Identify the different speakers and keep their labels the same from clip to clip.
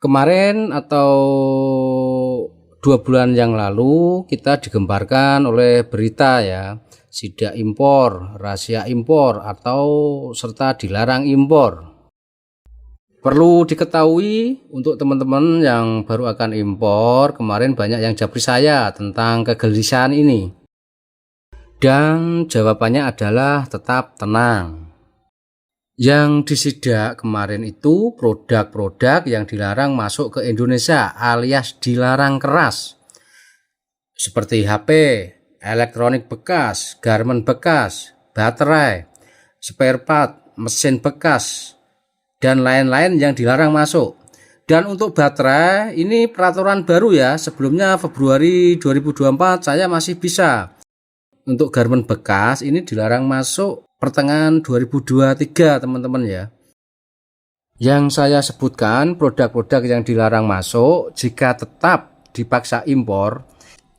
Speaker 1: Kemarin atau 2 bulan yang lalu kita digemparkan oleh berita ya, sidak impor, rahasia impor atau serta dilarang impor. Perlu diketahui untuk teman-teman yang baru akan impor, kemarin banyak yang japri saya tentang kegelisahan ini. Dan jawabannya adalah tetap tenang. Yang disidak kemarin itu produk-produk yang dilarang masuk ke Indonesia alias dilarang keras. Seperti HP, elektronik bekas, garmen bekas, baterai, spare part, mesin bekas, dan lain-lain yang dilarang masuk. Dan untuk baterai ini peraturan baru ya, sebelumnya Februari 2024 saya masih bisa. Untuk garmen bekas ini dilarang masuk pertengahan 2023 teman-teman ya. Yang saya sebutkan produk-produk yang dilarang masuk jika tetap dipaksa impor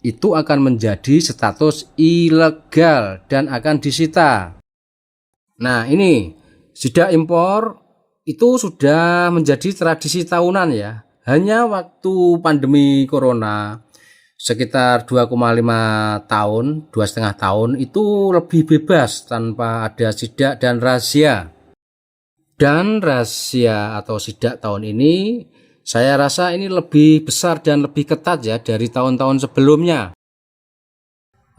Speaker 1: itu akan menjadi status ilegal dan akan disita. Nah ini sidak impor itu sudah menjadi tradisi tahunan ya. Hanya waktu pandemi corona sekitar 2,5 tahun, 2,5 tahun itu lebih bebas tanpa ada sidak dan rahasia. Dan rahasia atau sidak tahun ini saya rasa ini lebih besar dan lebih ketat ya dari tahun-tahun sebelumnya.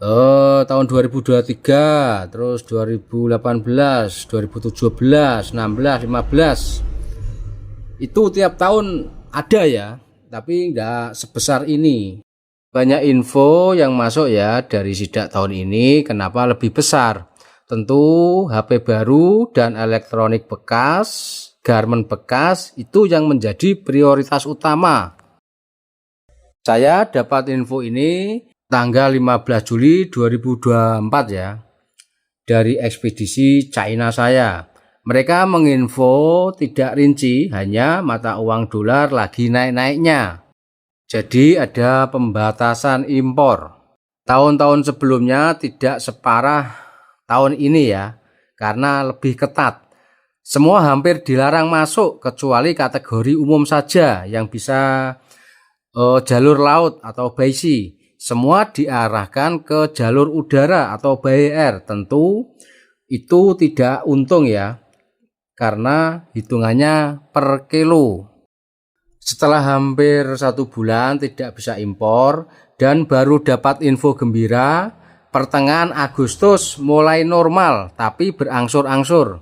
Speaker 1: Tahun 2023, terus 2018, 2017, 16, 15 itu tiap tahun ada ya, tapi enggak sebesar ini. Banyak info yang masuk ya dari sidak tahun ini. Kenapa lebih besar? Tentu HP baru dan elektronik bekas, garmen bekas itu yang menjadi prioritas utama. Saya dapat info ini tanggal 15 Juli 2024 ya, dari ekspedisi China saya. Mereka menginfo tidak rinci, hanya mata uang dolar lagi naik-naiknya. Jadi ada pembatasan impor. Tahun-tahun sebelumnya tidak separah tahun ini ya, karena lebih ketat. Semua hampir dilarang masuk kecuali kategori umum saja yang bisa jalur laut atau by sea. Semua diarahkan ke jalur udara atau by air. Tentu itu tidak untung ya, karena hitungannya per kilo. Setelah hampir 1 bulan tidak bisa impor dan baru dapat info gembira, pertengahan Agustus mulai normal tapi berangsur-angsur.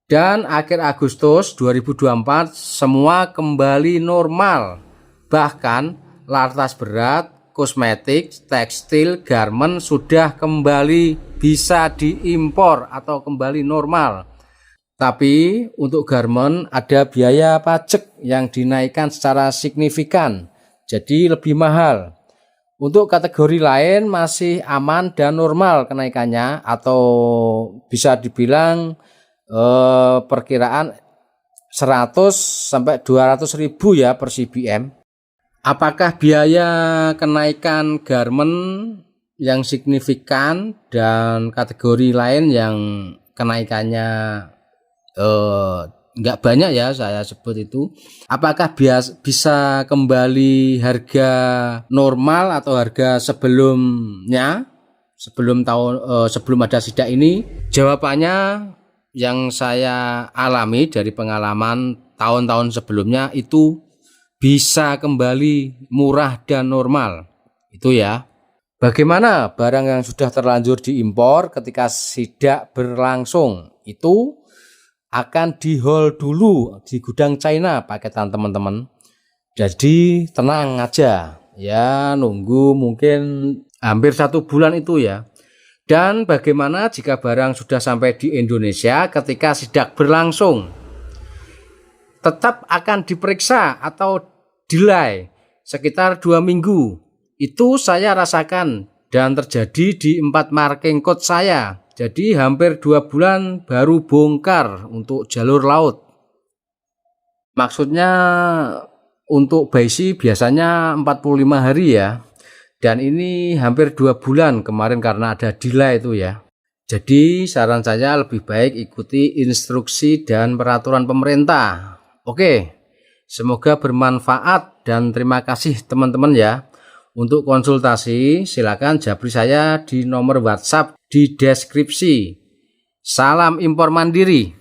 Speaker 1: Dan akhir Agustus 2024 semua kembali normal. Bahkan lantas berat, kosmetik, tekstil, garmen sudah kembali bisa diimpor atau kembali normal. Tapi untuk garmen ada biaya pajak yang dinaikkan secara signifikan, jadi lebih mahal. Untuk kategori lain masih aman dan normal kenaikannya, atau bisa dibilang perkiraan 100 sampai 200 ribu ya per CBM. Apakah biaya kenaikan garmen yang signifikan dan kategori lain yang kenaikannya enggak banyak ya saya sebut itu, apakah bisa kembali harga normal atau harga sebelumnya sebelum ada sidak ini? Jawabannya yang saya alami dari pengalaman tahun-tahun sebelumnya itu bisa kembali murah dan normal itu ya. Bagaimana barang yang sudah terlanjur diimpor ketika sidak berlangsung itu akan di hold dulu di gudang China paketan teman-teman. Jadi tenang aja ya, nunggu mungkin hampir 1 bulan itu ya. Dan bagaimana jika barang sudah sampai di Indonesia ketika sidak berlangsung? Tetap akan diperiksa atau delay sekitar 2 minggu. Itu saya rasakan dan terjadi di 4 marking code saya. Jadi hampir 2 bulan baru bongkar untuk jalur laut. Maksudnya untuk by sea biasanya 45 hari ya. Dan ini hampir 2 bulan kemarin karena ada delay itu ya. Jadi saran saya lebih baik ikuti instruksi dan peraturan pemerintah. Oke, semoga bermanfaat dan terima kasih teman-teman ya. Untuk konsultasi silakan japri saya di nomor WhatsApp di deskripsi. Salam impor mandiri.